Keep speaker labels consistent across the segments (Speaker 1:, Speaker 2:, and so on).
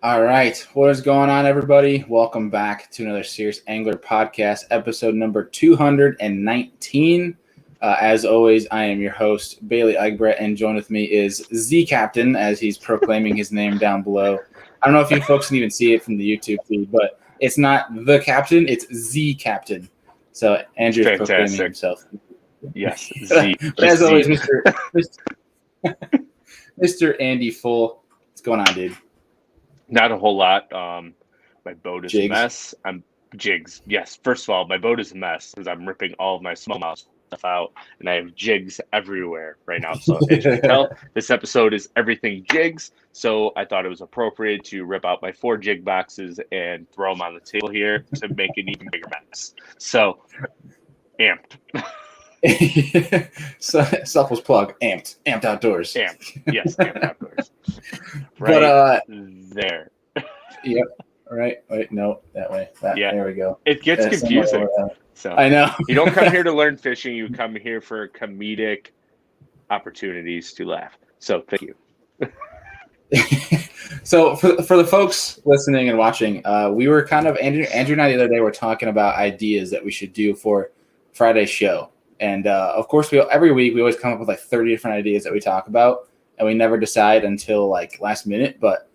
Speaker 1: All right. What is going on, everybody? Welcome back to another Serious Angler podcast, episode number 219. As always, I am your host, Bailey Egbrett, and joined with me is Z Captain, as he's proclaiming his name down below. I don't know if you folks can even see it from the YouTube feed, but it's not the captain, it's Z Captain. So Andrew is proclaiming himself.
Speaker 2: Yes, Z.
Speaker 1: But as always, Mr. Andy Full. What's going on, dude?
Speaker 2: Not a whole lot. My boat is
Speaker 1: Jigs.
Speaker 2: a mess. I'm jigs. Yes. First of all, my boat is a mess because I'm ripping all of my smallmouth stuff out, and I have jigs everywhere right now. So as you can tell, this episode is everything jigs. So I thought it was appropriate to rip out my 4 jig boxes and throw them on the table here to make an even bigger mess. So amped.
Speaker 1: So selfless plug, amped outdoors.
Speaker 2: Amped. Yes, amped outdoors.
Speaker 1: Right
Speaker 2: but there.
Speaker 1: Yep. Right. Wait, no, that way.
Speaker 2: Yeah.
Speaker 1: There we go.
Speaker 2: It gets confusing. So
Speaker 1: I know.
Speaker 2: You don't come here to learn fishing. You come here for comedic opportunities to laugh. So thank you.
Speaker 1: So for the folks listening and watching, we were kind of Andrew and I the other day were talking about ideas that we should do for Friday's show. And of course, every week we always come up with like 30 different ideas that we talk about, and we never decide until like last minute. But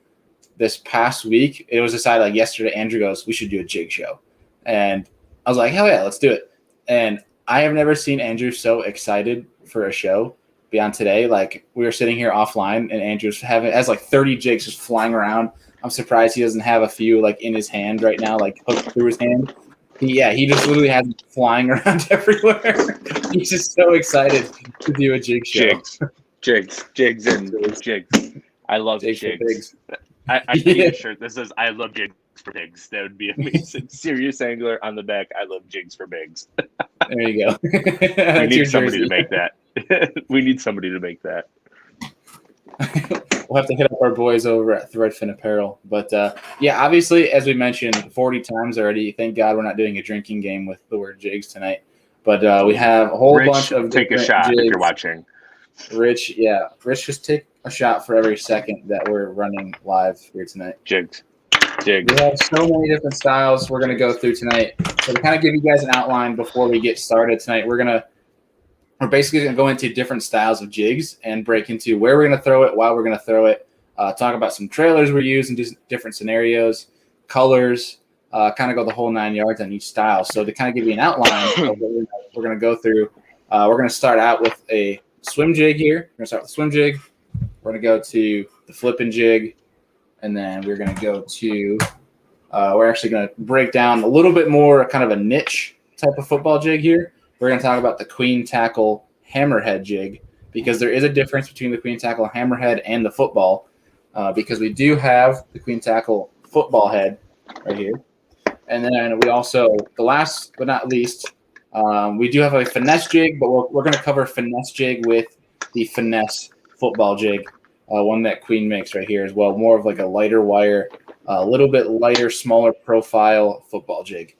Speaker 1: this past week, it was decided like yesterday. Andrew goes, "We should do a jig show," and I was like, "Hell yeah, let's do it!" And I have never seen Andrew so excited for a show beyond today. Like we were sitting here offline, and Andrew's has like 30 jigs just flying around. I'm surprised he doesn't have a few like in his hand right now, like hooked through his hand. He just literally has them flying around everywhere. He's just so excited to do a jig show.
Speaker 2: Jigs. I love jigs. I need a shirt that says "I love jigs for pigs." That would be amazing. Serious angler on the back. I love jigs for pigs.
Speaker 1: There you go.
Speaker 2: We need somebody to make that. We need somebody to make that.
Speaker 1: We'll have to hit up our boys over at Threadfin Apparel. But yeah, obviously, as we mentioned 40 times already, thank God we're not doing a drinking game with the word jigs tonight. But we have a whole bunch of
Speaker 2: take a shot jigs. If you're watching.
Speaker 1: Rich, just take a shot for every second that we're running live here tonight.
Speaker 2: Jigs.
Speaker 1: We have so many different styles we're going to go through tonight. So to kind of give you guys an outline before we get started tonight, we're basically going to go into different styles of jigs and break into where we're going to throw it, why we're going to throw it, talk about some trailers we're using, different scenarios, colors, kind of go the whole 9 yards on each style. So to kind of give you an outline of what we're going to go through, we're going to start out with a swim jig here. We're going to start with the swim jig. We're going to go to the Flippin jig, and then we're going to go to we're actually going to break down a little bit more kind of a niche type of football jig here. We're going to talk about the queen tackle hammerhead jig, because there is a difference between the queen tackle hammerhead and the football, because we do have the queen tackle football head right here. And then we also, the last but not least, we do have a finesse jig, but we're going to cover finesse jig with the finesse football jig, one that Queen makes right here as well. More of like a lighter wire, a little bit lighter, smaller profile football jig.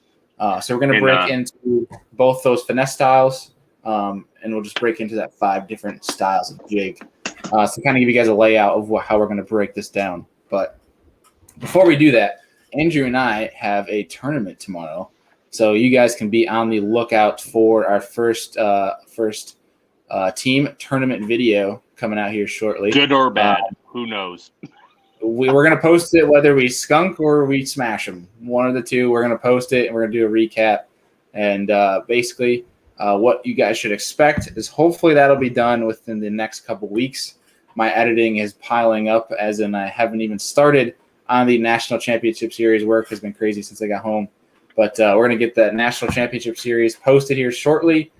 Speaker 1: So we're going to break into both those finesse styles, and we'll just break into that 5 different styles of jig. So kind of give you guys a layout of how we're going to break this down. But before we do that, Andrew and I have a tournament tomorrow. So you guys can be on the lookout for our first team tournament video coming out here shortly.
Speaker 2: Good or bad, who knows?
Speaker 1: We're going to post it whether we skunk or we smash them. One of the two. We're going to post it, and we're going to do a recap. And basically what you guys should expect is hopefully that'll be done within the next couple weeks. My editing is piling up, as in I haven't even started on the National Championship Series. Work has been crazy since I got home. But we're going to get that National Championship Series posted here shortly.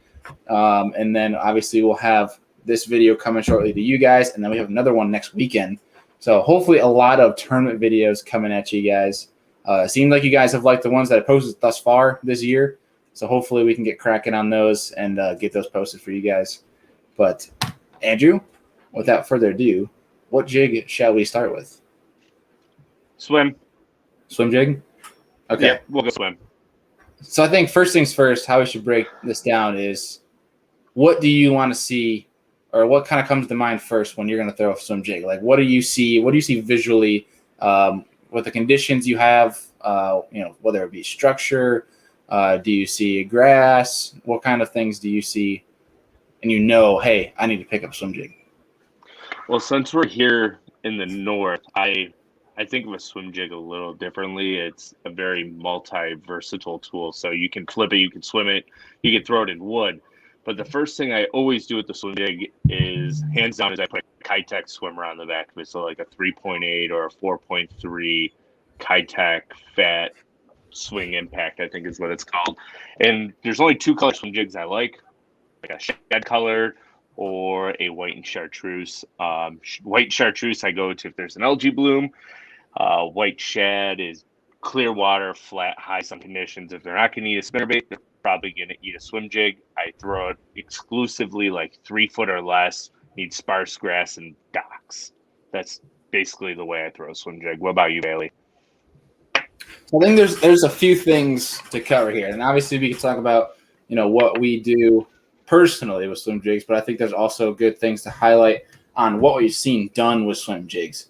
Speaker 1: And then obviously we'll have this video coming shortly to you guys. And then we have another one next weekend. So hopefully a lot of tournament videos coming at you guys. It seems like you guys have liked the ones that I posted thus far this year. So hopefully we can get cracking on those and get those posted for you guys. But Andrew, without further ado, what jig shall we start with?
Speaker 2: Swim.
Speaker 1: Swim jig? Okay.
Speaker 2: Yeah, we'll go swim.
Speaker 1: So I think first things first, how we should break this down is, what do you want to see, or what kind of comes to mind first when you're going to throw a swim jig? Like, what do you see? What do you see visually with the conditions you have, whether it be structure, do you see grass? What kind of things do you see? And hey, I need to pick up swim jig.
Speaker 2: Well, since we're here in the north, I think of a swim jig a little differently. It's a very multi-versatile tool. So you can flip it, you can swim it, you can throw it in wood. But the first thing I always do with the swim jig is, hands down, is I put a Kitech swimmer on the back of it. So like a 3.8 or a 4.3 Kitech fat swing impact, I think is what it's called. And there's only two color swim jigs I like a shed color or a white and chartreuse. White chartreuse I go to if there's an algae bloom. White shad is clear water, flat, high sun conditions. If they're not going to eat a spinnerbait, they're probably going to eat a swim jig. I throw it exclusively like 3 foot or less, need sparse grass and docks. That's basically the way I throw a swim jig. What about you, Bailey?
Speaker 1: I think there's a few things to cover here. And obviously we can talk about, what we do personally with swim jigs, but I think there's also good things to highlight on what we've seen done with swim jigs.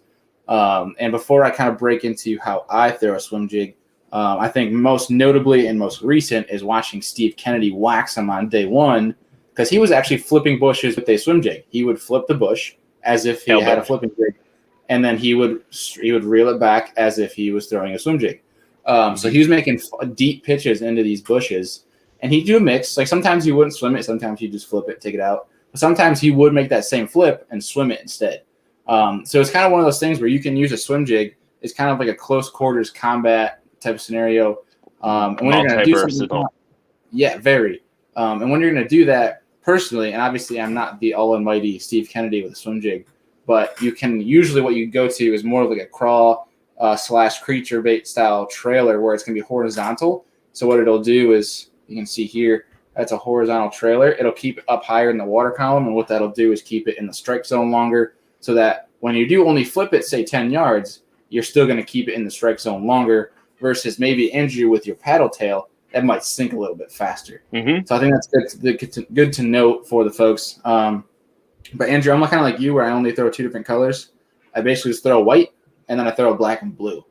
Speaker 1: And before I kind of break into how I throw a swim jig, I think most notably and most recent is watching Steve Kennedy wax them on day one, because he was actually flipping bushes with a swim jig. He would flip the bush as if he had a flipping jig, and then he would reel it back as if he was throwing a swim jig. So he was making deep pitches into these bushes. And he'd do a mix. Like sometimes he wouldn't swim it. Sometimes he'd just flip it, take it out. But sometimes he would make that same flip and swim it instead. So it's kind of one of those things where you can use a swim jig. It's kind of like a close quarters combat type of scenario. And when you're going to do something, yeah, very. And when you're going to do that personally, and obviously I'm not the almighty Steve Kennedy with a swim jig, but you can usually what you go to is more like a crawl / creature bait style trailer where it's going to be horizontal. So what it'll do is, you can see here, that's a horizontal trailer. It'll keep it up higher in the water column, and what that'll do is keep it in the strike zone longer so that when you do only flip it, say 10 yards, you're still going to keep it in the strike zone longer versus maybe Andrew with your paddle tail, that might sink a little bit faster. Mm-hmm. So I think that's good to note for the folks. But Andrew, I'm kind of like you where I only throw 2 different colors. I basically just throw white, and then I throw black and blue.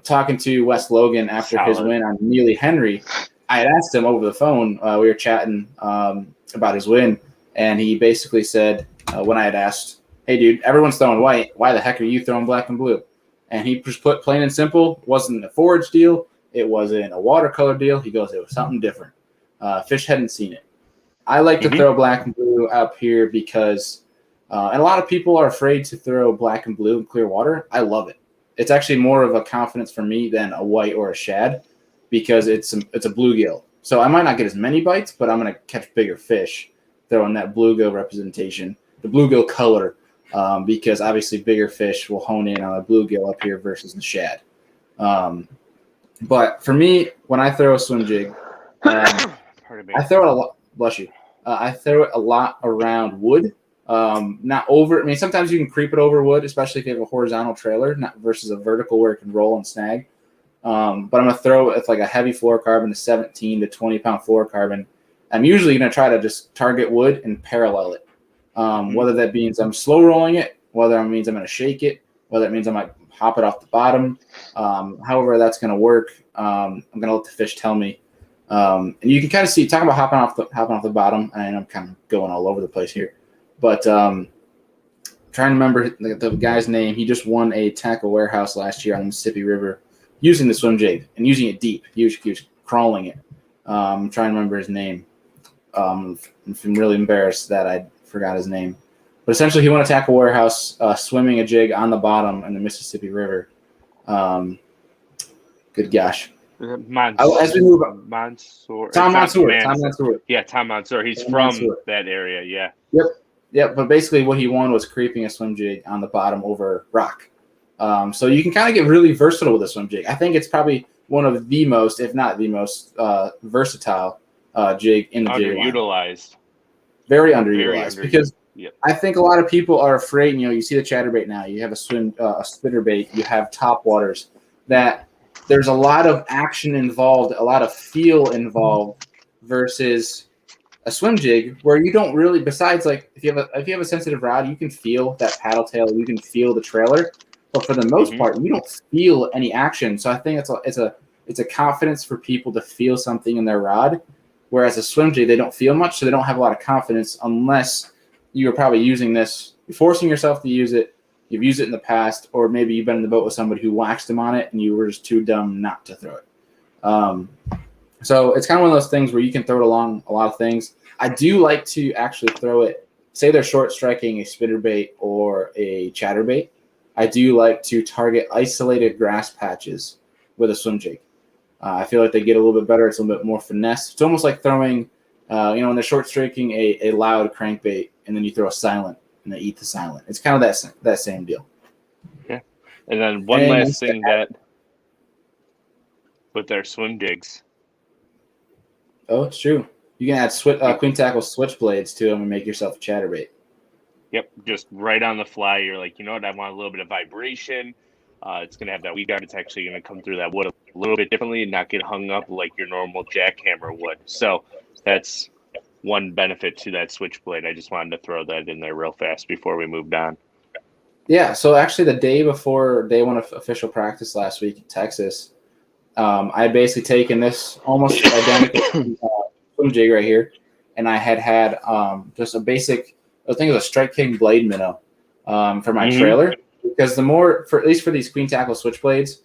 Speaker 1: Talking to Wes Logan after his win on Neely Henry, I had asked him over the phone. We were chatting about his win, and he basically said, when I had asked, hey, dude, everyone's throwing white. Why the heck are you throwing black and blue? And he just put plain and simple, wasn't a forage deal. It wasn't a watercolor deal. He goes, it was something different. Fish hadn't seen it. I like to throw black and blue up here because and a lot of people are afraid to throw black and blue in clear water. I love it. It's actually more of a confidence for me than a white or a shad, because it's a bluegill. So I might not get as many bites, but I'm going to catch bigger fish throwing that bluegill representation, the bluegill color, because obviously bigger fish will hone in on a bluegill up here versus the shad. But for me, when I throw a swim jig, I throw it a lot. Bless you. I throw it a lot around wood, not over. I mean, sometimes you can creep it over wood, especially if you have a horizontal trailer, not versus a vertical where it can roll and snag. But I'm going to throw it with like a heavy fluorocarbon, a 17 to 20 pound fluorocarbon. I'm usually going to try to just target wood and parallel it. Whether that means I'm slow rolling it, whether it means I'm going to shake it, whether it means I might hop it off the bottom. However that's going to work, I'm going to let the fish tell me. And you can kind of see, talking about hopping off the bottom, and I'm kind of going all over the place here. But trying to remember the guy's name. He just won a tackle warehouse last year on the Mississippi River using the swim jig and using it deep. He was crawling it. I'm trying to remember his name. I'm really embarrassed that I forgot his name. But essentially, he won a tackle warehouse swimming a jig on the bottom in the Mississippi River. Good gosh. As we move on, Tom Mansour.
Speaker 2: Yeah, Tom Mansour. He's from that area. Yeah.
Speaker 1: Yep. But basically, what he won was creeping a swim jig on the bottom over rock. So you can kind of get really versatile with a swim jig. I think it's probably one of the most, if not the most, versatile jig in the jig line.
Speaker 2: Underutilized.
Speaker 1: Very underutilized because I think a lot of people are afraid. You see the chatterbait now. You have a spinnerbait. You have topwaters. That there's a lot of action involved, a lot of feel involved, versus a swim jig where you don't really. Besides, like if you have a sensitive rod, you can feel that paddle tail. You can feel the trailer. but for the most part, you don't feel any action. So I think it's a confidence for people to feel something in their rod, whereas a swim jig, they don't feel much, so they don't have a lot of confidence unless you are probably using this, you're forcing yourself to use it, you've used it in the past, or maybe you've been in the boat with somebody who waxed them on it and you were just too dumb not to throw it. So it's kind of one of those things where you can throw it along a lot of things. I do like to actually throw it, say they're short striking a spinnerbait or a chatterbait. I do like to target isolated grass patches with a swim jig. I feel like they get a little bit better. It's a little bit more finesse. It's almost like throwing, when they're short striking a loud crankbait and then you throw a silent and they eat the silent. It's kind of that same deal.
Speaker 2: Yeah. And then one last thing that with their swim jigs.
Speaker 1: Oh, it's true. You can add queen tackle switchblades to them and make yourself a chatterbait.
Speaker 2: Yep, just right on the fly. You're like, you know what? I want a little bit of vibration. It's going to have that weed guard. It's actually going to come through that wood a little bit differently and not get hung up like your normal jackhammer would. So that's one benefit to that switchblade. I just wanted to throw that in there real fast before we moved on.
Speaker 1: Yeah, so actually the day before day one of official practice last week in Texas, I had basically taken this almost identical swim jig right here, and I had just a basic, I think it was a Strike King blade minnow for my trailer. Because the more, at least for these queen tackle switchblades,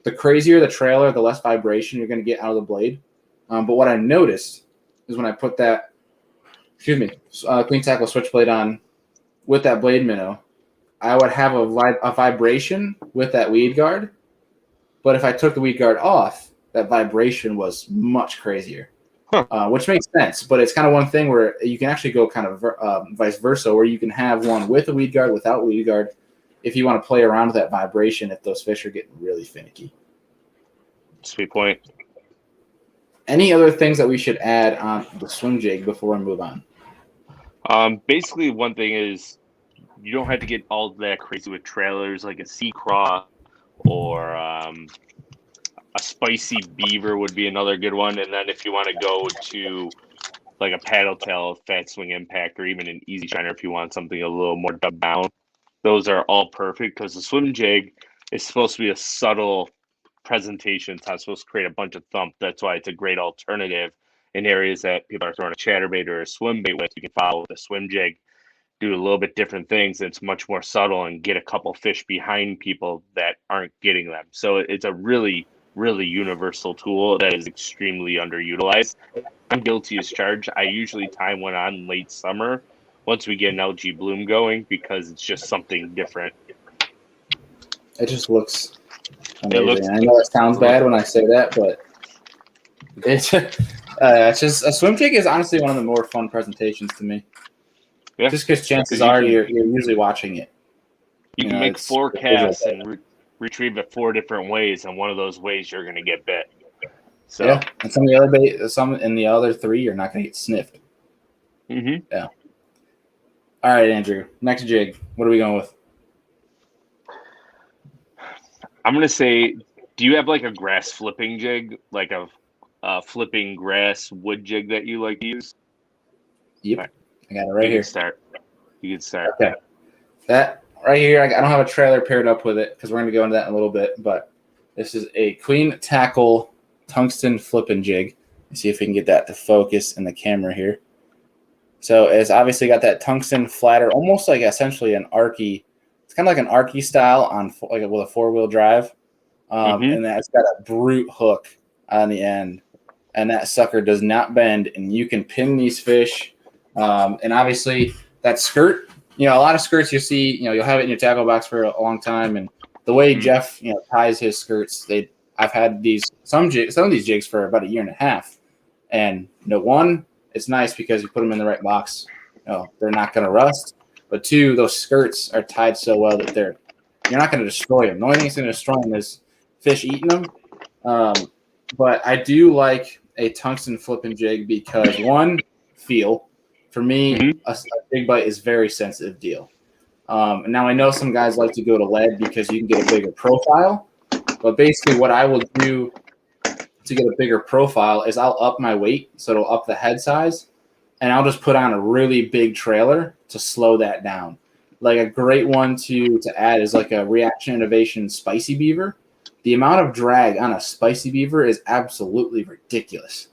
Speaker 1: the crazier the trailer, the less vibration you're going to get out of the blade. But what I noticed is when I put that, queen tackle switchblade on with that blade minnow, I would have a vibration with that weed guard. But if I took the weed guard off, that vibration was much crazier, which makes sense. But it's kind of one thing where you can actually go kind of vice versa, where you can have one with a weed guard, without weed guard, if you want to play around with that vibration, if those fish are getting really finicky.
Speaker 2: Sweet point.
Speaker 1: Any other things that we should add on the swim jig before we move on?
Speaker 2: Basically, one thing is you don't have to get all that crazy with trailers like a sea craw or a spicy beaver would be another good one. And then if you want to go to like a paddle tail, fat swing impact, or even an easy shiner if you want something a little more dubbed down, those are all perfect because the swim jig is supposed to be a subtle presentation. It's not supposed to create a bunch of thump. That's why it's a great alternative in areas that people are throwing a chatterbait or a swim bait with. You can follow the swim jig, do a little bit different things. It's much more subtle and get a couple fish behind people that aren't getting them. So it's a really, really universal tool that is extremely underutilized. I'm guilty as charged. I usually time one on late summer once we get an algae bloom going because it's just something different.
Speaker 1: It just looks amazing. I know it sounds bad when I say that, but it's just a swim jig is honestly one of the more fun presentations to me. Yeah. Just because chances are you're usually watching it.
Speaker 2: You can make 4 casts and retrieve it 4 different ways, and one of those ways you're going to get bit. So
Speaker 1: yeah, and some in the other 3 you're not going to get sniffed. Yeah. All right, Andrew. Next jig. What are we going with?
Speaker 2: I'm going to say, do you have like a grass flipping jig, like a flipping grass wood jig that you like to use?
Speaker 1: Yep. Right. I got it right here.
Speaker 2: You can start.
Speaker 1: Okay. That right here, I don't have a trailer paired up with it because we're going to go into that in a little bit, but this is a queen tackle tungsten flipping jig. Let's see if we can get that to focus in the camera here. So it's obviously got that tungsten flatter, almost like essentially an Arky. It's kind of like an Arky style on like with a 4-wheel drive. And that's got a brute hook on the end. And that sucker does not bend, and you can pin these fish. And obviously that skirt, a lot of skirts you see, you'll have it in your tackle box for a long time. And the way Jeff, ties his skirts, I've had some of these jigs for about 1.5 years. And one, it's nice because you put them in the right box. They're not going to rust. But 2, those skirts are tied so well that you're not going to destroy them. The only thing that's going to destroy them is fish eating them. But I do like a tungsten flipping jig because 1, feel. For me, a big bite is a very sensitive deal. Now I know some guys like to go to lead because you can get a bigger profile. But basically what I will do to get a bigger profile is I'll up my weight, so it'll up the head size, and I'll just put on a really big trailer to slow that down. like a great one to add is like a Reaction Innovation Spicy Beaver. The amount of drag on a Spicy Beaver is absolutely ridiculous.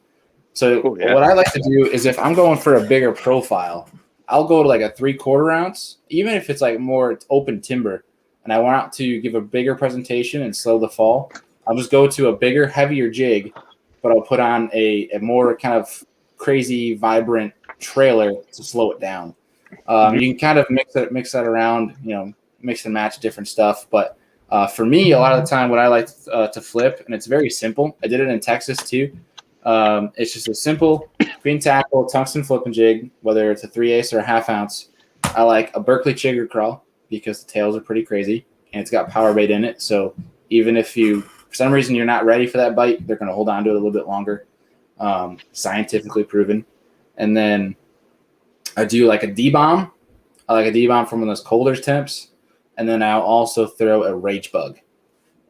Speaker 1: So what I like to do is if I'm going for a bigger profile, I'll go to like a 3/4 ounce, even if it's like more open timber, and I want out to give a bigger presentation and slow the fall. I'll just go to a bigger, heavier jig, but I'll put on a more kind of crazy, vibrant trailer to slow it down. You can kind of mix that around, mix and match different stuff. But for me, a lot of the time, what I like to flip, and it's very simple. I did it in Texas too. It's just a simple green tackle tungsten flipping jig, whether it's a 3/8 or a 1/2 ounce. I like a Berkeley chigger crawl because the tails are pretty crazy and it's got power bait in it. So even if for some reason you're not ready for that bite, they're going to hold on to it a little bit longer. Scientifically proven. And then I do like a D-bomb. I like a D-bomb from one of those colder temps. And then I'll also throw a rage bug.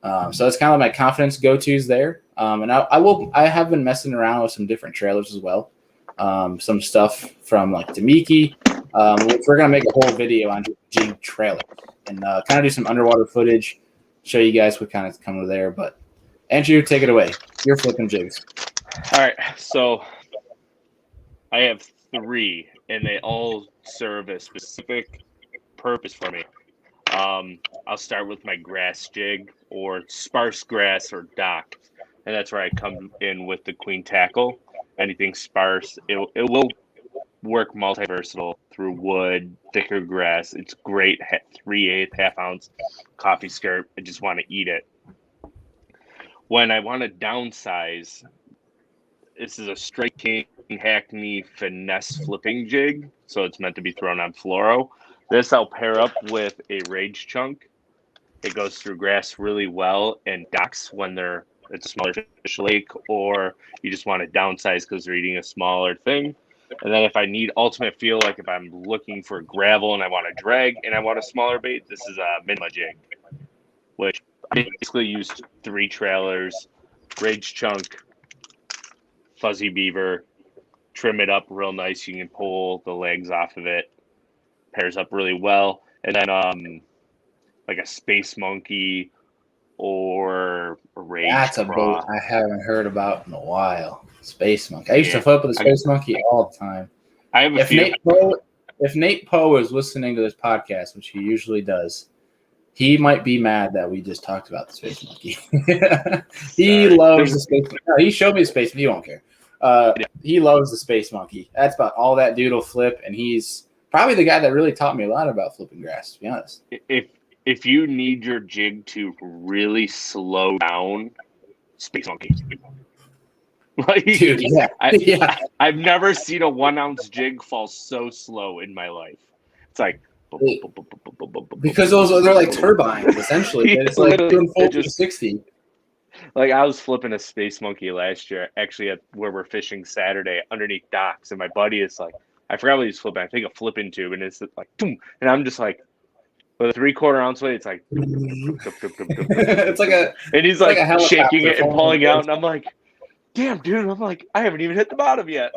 Speaker 1: So that's kind of my confidence go-tos there. And I have been messing around with some different trailers as well. Some stuff from like Demiki, which we're going to make a whole video on jig trailer and kind of do some underwater footage, show you guys what kind of come there. But Andrew, take it away. You're flipping jigs.
Speaker 2: All right. So I have 3, and they all serve a specific purpose for me. I'll start with my grass jig or sparse grass or dock. And that's where I come in with the queen tackle. Anything sparse, it will work multi-versatile through wood, thicker grass. It's great, 3/8, 1/2 ounce coffee skirt. I just want to eat it. When I want to downsize, this is a Strike King Hackney finesse flipping jig. So it's meant to be thrown on fluoro. This I'll pair up with a rage chunk. It goes through grass really well and docks when it's a smaller fish lake, or you just want to downsize because they're eating a smaller thing. And then if I need ultimate feel, like if I'm looking for gravel and I want to drag and I want a smaller bait, this is a minima jig, which I basically used 3 trailers, rage chunk, fuzzy beaver, trim it up real nice. You can pull the legs off of it, pairs up really well. And then like a space monkey or a rage
Speaker 1: That's a
Speaker 2: craw.
Speaker 1: boat I haven't heard about in a while. Space monkey. I used to flip with a space monkey all the time.
Speaker 2: I have a few.
Speaker 1: If Nate Poe is listening to this podcast, which he usually does, he might be mad that we just talked about the space monkey. He loves the space monkey. No, he showed me the space monkey. He won't care. He loves the space monkey. That's about all that dude will flip, and he's probably the guy that really taught me a lot about flipping grass, to be honest.
Speaker 2: If you need your jig to really slow down, space monkey. Like,
Speaker 1: dude, yeah.
Speaker 2: I've never seen a 1 ounce jig fall so slow in my life. It's like
Speaker 1: because they're like turbines essentially. It's like doing 40-60.
Speaker 2: Like I was flipping a space monkey last year, actually at where we're fishing Saturday underneath docks, and my buddy is like, I forgot what he's flipping. I think a flipping tube, and it's like, boom, and I'm just like, with a 3/4 ounce weight, it's like,
Speaker 1: it's like
Speaker 2: and he's like shaking it and pulling out, and I'm like, damn, dude, I'm like, I haven't even hit the bottom yet.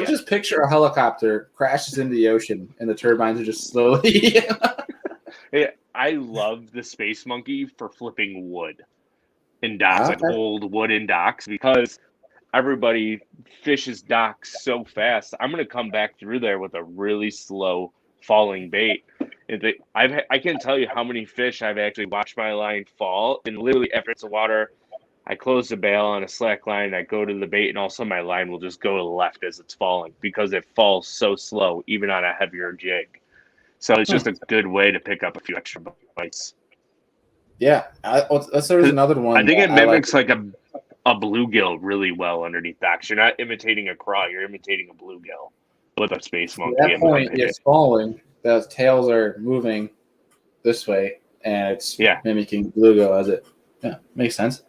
Speaker 1: Just picture a helicopter crashes into the ocean, and the turbines are just slowly.
Speaker 2: Yeah, I love the space monkey for flipping wood in docks, like old wooden docks, because everybody fishes docks so fast. I'm going to come back through there with a really slow falling bait. I can't tell you how many fish I've actually watched my line fall, and literally after it's the water, I close the bail on a slack line, I go to the bait, and also my line will just go to the left as it's falling because it falls so slow, even on a heavier jig. So it's just a good way to pick up a few extra bites.
Speaker 1: Yeah, there's another one.
Speaker 2: I think it mimics like a bluegill really well underneath docks. You're not imitating a craw, you're imitating a bluegill with a space monkey.
Speaker 1: At that point, it's falling. The tails are moving this way, and it's mimicking bluegill as it. Yeah, makes sense.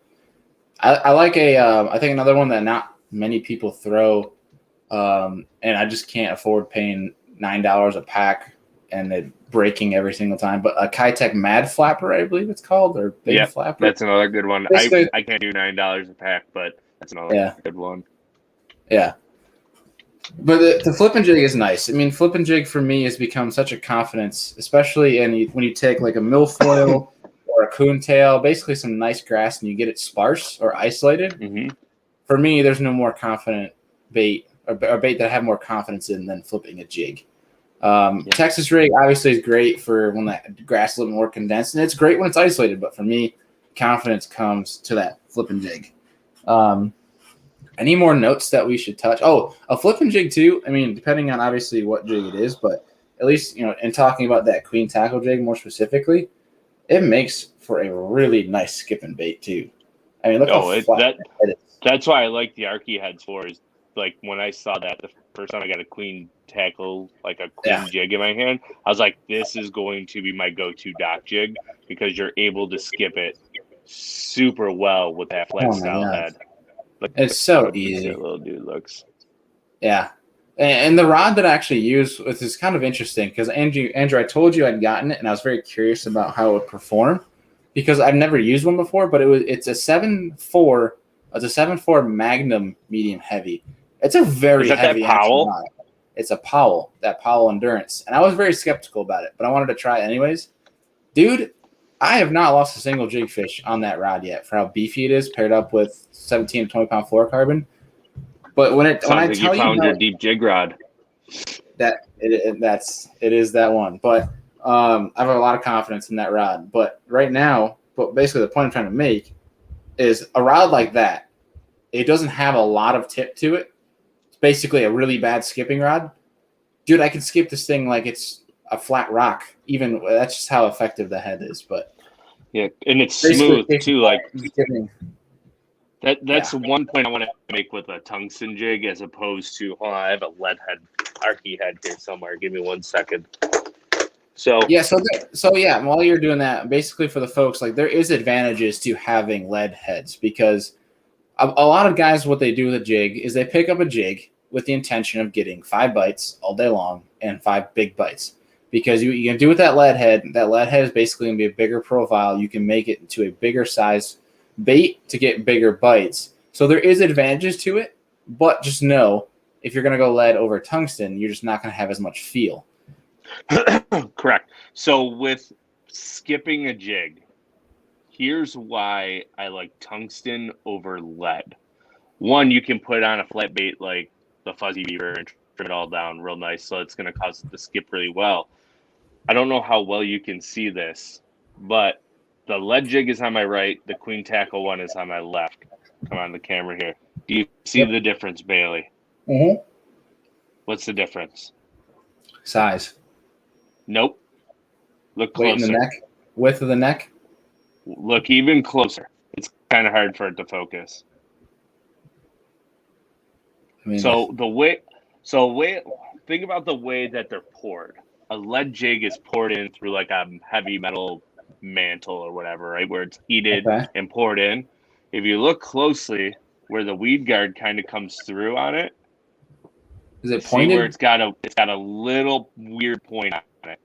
Speaker 1: I like I think another one that not many people throw, and I just can't afford paying $9 a pack and it breaking every single time. But a Kitech Mad Flapper, I believe it's called, or Big Flapper.
Speaker 2: That's another good one. I can't do $9 a pack, but that's another good one.
Speaker 1: Yeah. But the flip and jig is nice. I mean, flip and jig for me has become such a confidence, especially when you take like a milfoil or a coontail, basically some nice grass, and you get it sparse or isolated.
Speaker 2: Mm-hmm.
Speaker 1: For me, there's no more confident bait or bait that I have more confidence in than flipping a jig. Texas rig obviously is great for when that grass is a little more condensed, and it's great when it's isolated. But for me, confidence comes to that flip and jig. Any more notes that we should touch? Oh, a flip and jig too. I mean, depending on obviously what jig it is, but at least in talking about that queen tackle jig more specifically, it makes for a really nice skipping bait too. I mean, look how flat that is.
Speaker 2: That's why I like the Arky heads for is like when I saw that the first time I got a queen tackle, like a queen jig in my hand, I was like, this is going to be my go-to dock jig because you're able to skip it super well with that flat style head. Like,
Speaker 1: it's so easy.
Speaker 2: That little dude looks.
Speaker 1: Yeah. And the rod that I actually use is kind of interesting because Andrew, I told you I'd gotten it, and I was very curious about how it would perform because I've never used one before, but it's a 7.4. It's a 7.4 Magnum medium heavy. It's a very heavy
Speaker 2: Powell
Speaker 1: rod. It's a Powell, that Powell Endurance. And I was very skeptical about it, but I wanted to try it anyways. Dude, I have not lost a single jig fish on that rod yet for how beefy it is paired up with 17 to 20 pound fluorocarbon. But when I tell you
Speaker 2: found your deep jig rod,
Speaker 1: it is that one. But I have a lot of confidence in that rod. But right now, basically the point I'm trying to make is a rod like that, it doesn't have a lot of tip to it. It's basically a really bad skipping rod. Dude, I can skip this thing like it's a flat rock. Even that's just how effective the head is. But
Speaker 2: yeah, and it's smooth too. Like that's one point I want to make with a tungsten jig as opposed to. Hold on, I have a lead head, Arky head here somewhere. Give me 1 second. So
Speaker 1: while you're doing that, basically for the folks, like there is advantages to having lead heads because a lot of guys, what they do with a jig is they pick up a jig with the intention of getting 5 bites all day long and 5 big bites because you can do with that lead head. That lead head is basically going to be a bigger profile. You can make it into a bigger size bait to get bigger bites. So there is advantages to it, but just know if you're going to go lead over tungsten, you're just not going to have as much feel.
Speaker 2: Correct. So with skipping a jig, here's why I like tungsten over lead. One, you can put on a flat bait like the fuzzy beaver and trim it all down real nice, so it's going to cause it to skip really well. I don't know how well you can see this, but the lead jig is on my right. The queen tackle one is on my left. Come on the camera here. Do you see the difference, Bailey?
Speaker 1: Mm-hmm.
Speaker 2: What's the difference?
Speaker 1: Size.
Speaker 2: Nope. Look closer.
Speaker 1: Weight in the neck. Width of the neck.
Speaker 2: Look even closer. It's kind of hard for it to focus. I mean, think about the way that they're poured. A lead jig is poured in through like a heavy metal mantle or whatever, right? Where it's heated and poured in. If you look closely where the weed guard kind of comes through on it,
Speaker 1: is it pointed?
Speaker 2: See where it's got a little weird point on it.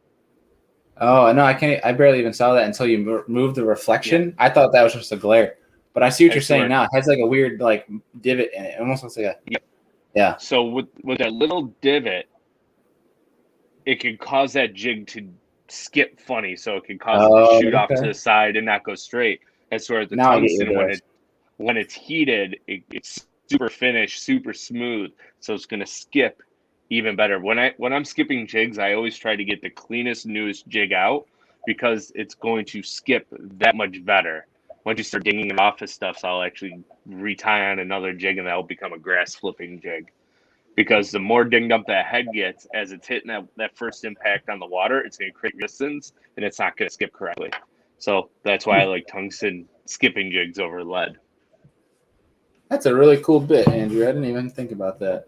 Speaker 1: Oh no, I can't. I barely even saw that until you moved the reflection. Yeah. I thought that was just a glare, but I see what you're saying now. It has like a weird like divot in it. It almost looks like a yeah.
Speaker 2: So with that little divot, it can cause that jig to skip funny, so it can cause it to shoot off to the side and not go straight. That's where the tungsten, when it's heated, it's super finished, super smooth, so it's going to skip even better. When I'm skipping jigs, I always try to get the cleanest, newest jig out because it's going to skip that much better. Once you start dinging it off of stuff, so I'll actually retie on another jig, and that'll become a grass flipping jig. Because the more dinged up that head gets as it's hitting that first impact on the water, it's going to create resistance, and it's not going to skip correctly. So that's why I like tungsten skipping jigs over lead.
Speaker 1: That's a really cool bit, Andrew. I didn't even think about that.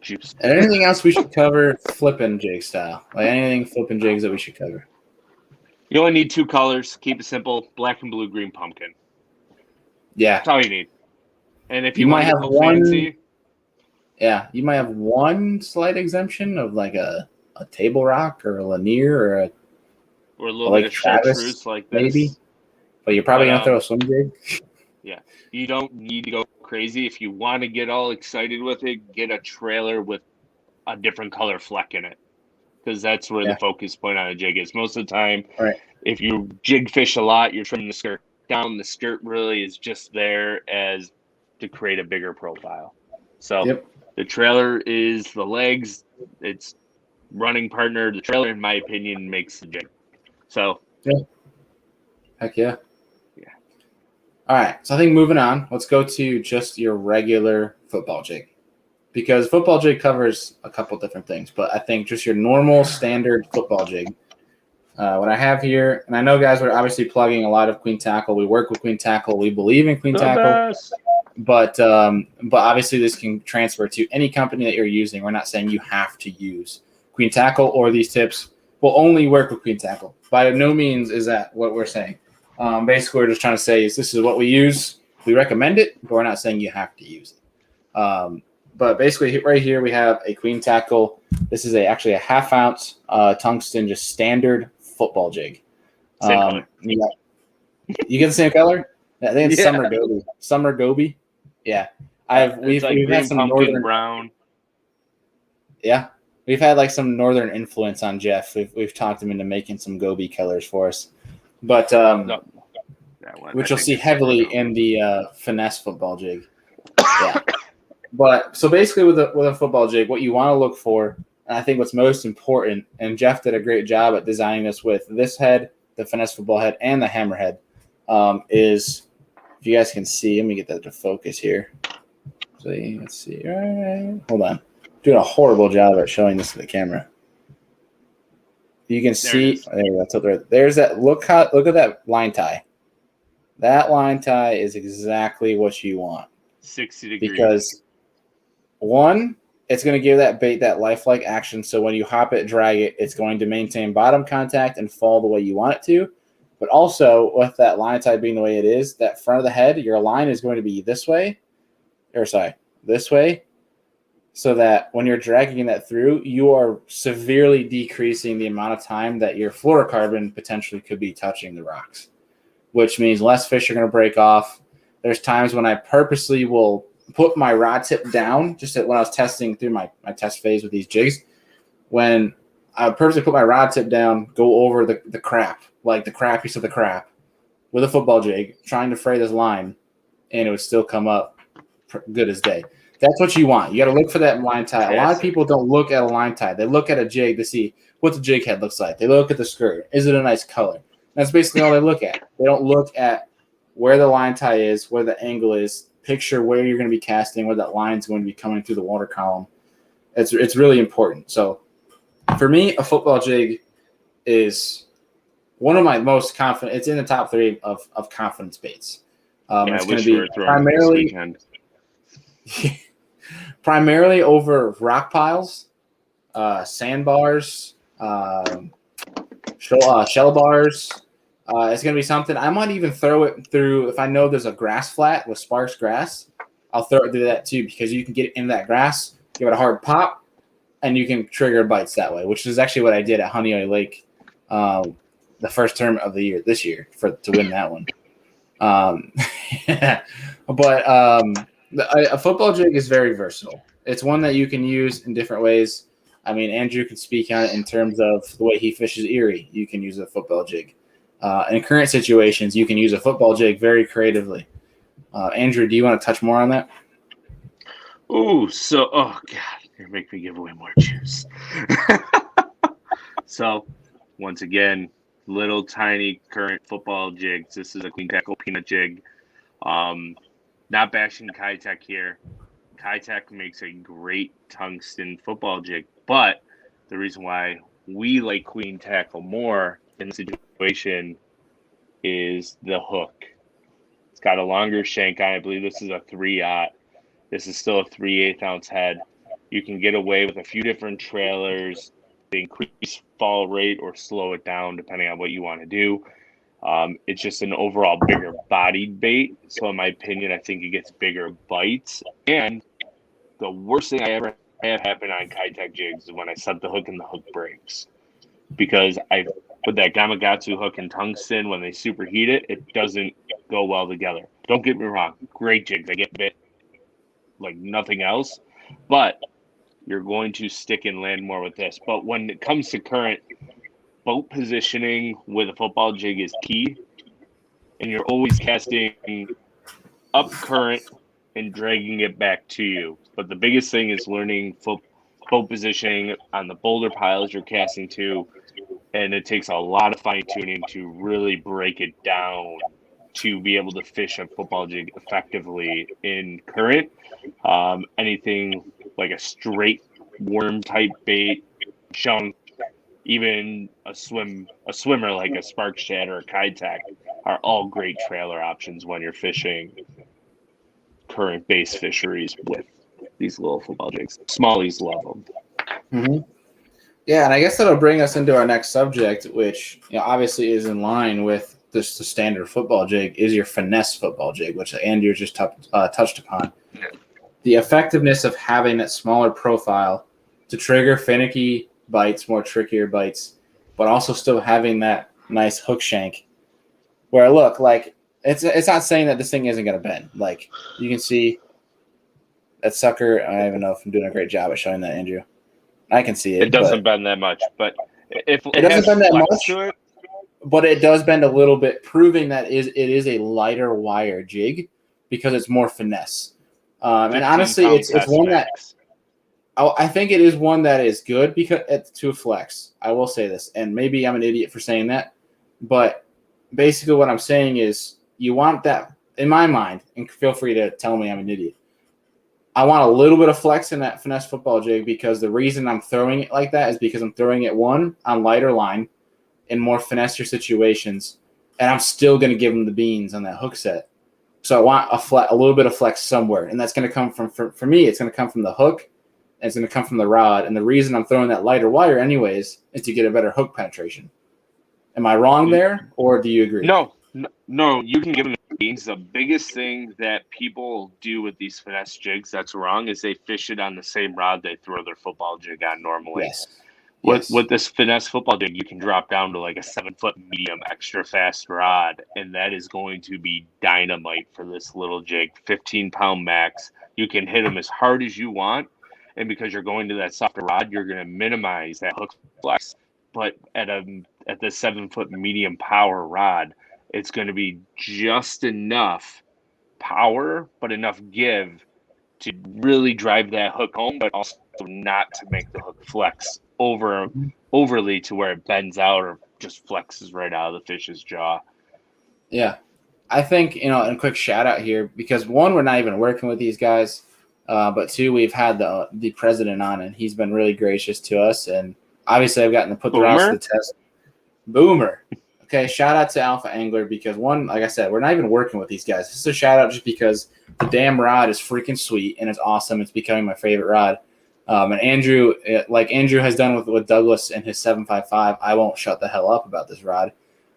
Speaker 2: Juice.
Speaker 1: And anything else we should cover flipping jig style? Like anything flipping jigs that we should cover?
Speaker 2: You only need 2 colors. Keep it simple. Black and blue, green pumpkin.
Speaker 1: Yeah.
Speaker 2: That's all you need. And if you
Speaker 1: might have one
Speaker 2: fancy,
Speaker 1: yeah, you might have one slight exemption of like a table rock or a Lanier or a
Speaker 2: little bit of chartreuse like this.
Speaker 1: Maybe. But you're probably going to throw a swim jig.
Speaker 2: Yeah. You don't need to go crazy. If you want to get all excited with it, get a trailer with a different color fleck in it. Because that's where
Speaker 1: Yeah.
Speaker 2: the focus point on a jig is. Most of the time,
Speaker 1: Right.
Speaker 2: if you jig fish a lot, you're trimming the skirt down. The skirt really is just there as to create a bigger profile. So
Speaker 1: Yep.
Speaker 2: the trailer is the legs. It's running partner. The trailer, in my opinion, makes the jig. So
Speaker 1: Heck yeah.
Speaker 2: Yeah.
Speaker 1: All right. So I think moving on, let's go to just your regular football jig. Because football jig covers a couple different things, but I think just your normal standard football jig. What I have here, and I know guys are obviously plugging a lot of Queen Tackle. We work with Queen Tackle. We believe in Queen
Speaker 2: The
Speaker 1: Tackle,
Speaker 2: best.
Speaker 1: but obviously this can transfer to any company that you're using. We're not saying you have to use Queen Tackle, or these tips will only work with Queen Tackle. By no means is that what we're saying. Basically, we're just trying to say is this is what we use. We recommend it, but we're not saying you have to use it. But basically, right here we have a Queen Tackle. This is actually a half-ounce tungsten, just standard football jig.
Speaker 2: Same color.
Speaker 1: You get the same color? I think it's Summer Goby. Summer Goby. Yeah, we've
Speaker 2: like green,
Speaker 1: had some
Speaker 2: pumpkin,
Speaker 1: northern
Speaker 2: brown.
Speaker 1: Yeah, we've had like some northern influence on Jeff. We've talked him into making some Goby colors for us, but
Speaker 2: No, that one,
Speaker 1: which
Speaker 2: I
Speaker 1: you'll
Speaker 2: think
Speaker 1: see
Speaker 2: it's
Speaker 1: heavily
Speaker 2: brown.
Speaker 1: in the finesse football jig. Yeah. But so basically with a football jig, what you want to look for, and I think what's most important, and Jeff did a great job at designing this with this head, the finesse football head, and the hammerhead, is if you guys can see, let me get that to focus here. So let's see. All right, hold on. Doing a horrible job at showing this to the camera. You can see there's that look at that line tie. That line tie is exactly what you want.
Speaker 2: 60 degrees.
Speaker 1: Because one, it's going to give that bait that lifelike action. So when you hop it, drag it, it's going to maintain bottom contact and fall the way you want it to. But also, with that line tie being the way it is, that front of the head, your line is going to be this way. This way. So that when you're dragging that through, you are severely decreasing the amount of time that your fluorocarbon potentially could be touching the rocks, which means less fish are going to break off. There's times when I purposely will put my rod tip down, just when I was testing through my test phase with these jigs, when I would purposely put my rod tip down, go over the crap, like the crappiest of the crap, with a football jig, trying to fray this line, and it would still come up good as day. That's what you want. You got to look for that line tie. A lot of people don't look at a line tie. They look at a jig to see what the jig head looks like. They look at the skirt. Is it a nice color? That's basically all they look at. They don't look at where the line tie is, where the angle is, picture where you're going to be casting, where that line is going to be coming through the water column. It's really important. So for me, a football jig is one of my most confident. It's in the top 3 of confidence baits. It's going to be primarily over rock piles, sandbars, shell bars. It's going to be something. I might even throw it through, if I know there's a grass flat with sparse grass, I'll throw it through that too, because you can get it in that grass, give it a hard pop, and you can trigger bites that way, which is actually what I did at Honey Lake the first term of the year, this year, to win that one. But a football jig is very versatile. It's one that you can use in different ways. I mean, Andrew can speak on it in terms of the way he fishes Erie. You can use a football jig. In current situations, you can use a football jig very creatively. Andrew, do you want to touch more on that?
Speaker 2: Oh God, you're making me give away more juice. So, once again, little tiny current football jigs. This is a Queen Tackle peanut jig. Not bashing Kitech here. Kitech makes a great tungsten football jig, but the reason why we like Queen Tackle more in the situation is the hook. It's got a longer shank on it. I believe this is a 3/0. This is still a 3/8 ounce head. You can get away with a few different trailers, increase fall rate or slow it down depending on what you want to do. It's just an overall bigger bodied bait. So in my opinion, I think it gets bigger bites. And the worst thing I ever had happen on Kitech jigs is when I set the hook and the hook breaks. Because I put that Gamakatsu hook in tungsten, when they superheat it, it doesn't go well together. Don't get me wrong, great jigs. I get bit like nothing else, but you're going to stick and land more with this. But when it comes to current, boat positioning with a football jig is key, and you're always casting up current and dragging it back to you. But the biggest thing is learning boat positioning on the boulder piles you're casting to, and it takes a lot of fine tuning to really break it down to be able to fish a football jig effectively in current. Anything like a straight worm type bait, shunk, even a swimmer like a spark shad or a kayak are all great trailer options when you're fishing current base fisheries with these little football jigs. Smallies love them.
Speaker 1: Mm-hmm. Yeah, and I guess that'll bring us into our next subject, which obviously is in line with the standard football jig, is your finesse football jig, which Andrew just touched upon. The effectiveness of having that smaller profile to trigger finicky bites, more trickier bites, but also still having that nice hook shank. Where look, like it's not saying that this thing isn't going to bend. Like you can see that sucker. I don't even know if I'm doing a great job at showing that, Andrew. I can see it.
Speaker 2: It doesn't bend that much, but if
Speaker 1: it doesn't bend that much
Speaker 2: to it,
Speaker 1: but it does bend a little bit, proving that it is a lighter wire jig because it's more finesse. And honestly, it's one that I think it is one that is good because it's to flex. I will say this, and maybe I'm an idiot for saying that, but basically what I'm saying is you want that, in my mind, and feel free to tell me I'm an idiot. I want a little bit of flex in that finesse football jig because the reason I'm throwing it like that is because I'm throwing it, one, on lighter line in more finesse situations, and I'm still going to give them the beans on that hook set. So I want a little bit of flex somewhere, and that's going to come from, for me, it's going to come from the hook, and it's going to come from the rod. And the reason I'm throwing that lighter wire anyways is to get a better hook penetration. Am I wrong there, or do you agree?
Speaker 2: No, you can give them the beans. The biggest thing that people do with these finesse jigs that's wrong is they fish it on the same rod they throw their football jig on normally.
Speaker 1: Yes.
Speaker 2: With this finesse football jig, you can drop down to like a 7-foot medium extra fast rod, and that is going to be dynamite for this little jig. 15-pound max. You can hit them as hard as you want, and because you're going to that softer rod, you're going to minimize that hook flex. But at the 7-foot medium power rod, it's going to be just enough power, but enough give to really drive that hook home, but also not to make the hook flex overly to where it bends out or just flexes right out of the fish's jaw.
Speaker 1: Yeah. I think, and a quick shout out here, because one, we're not even working with these guys, but two, we've had the president on, and he's been really gracious to us. And obviously I've gotten to put the rods to the test. Boomer. Okay, shout out to Alpha Angler because one, like I said, we're not even working with these guys. This is a shout out just because the damn rod is freaking sweet and it's awesome. It's becoming my favorite rod. And Andrew, like Andrew has done with Douglas and his 755, I won't shut the hell up about this rod.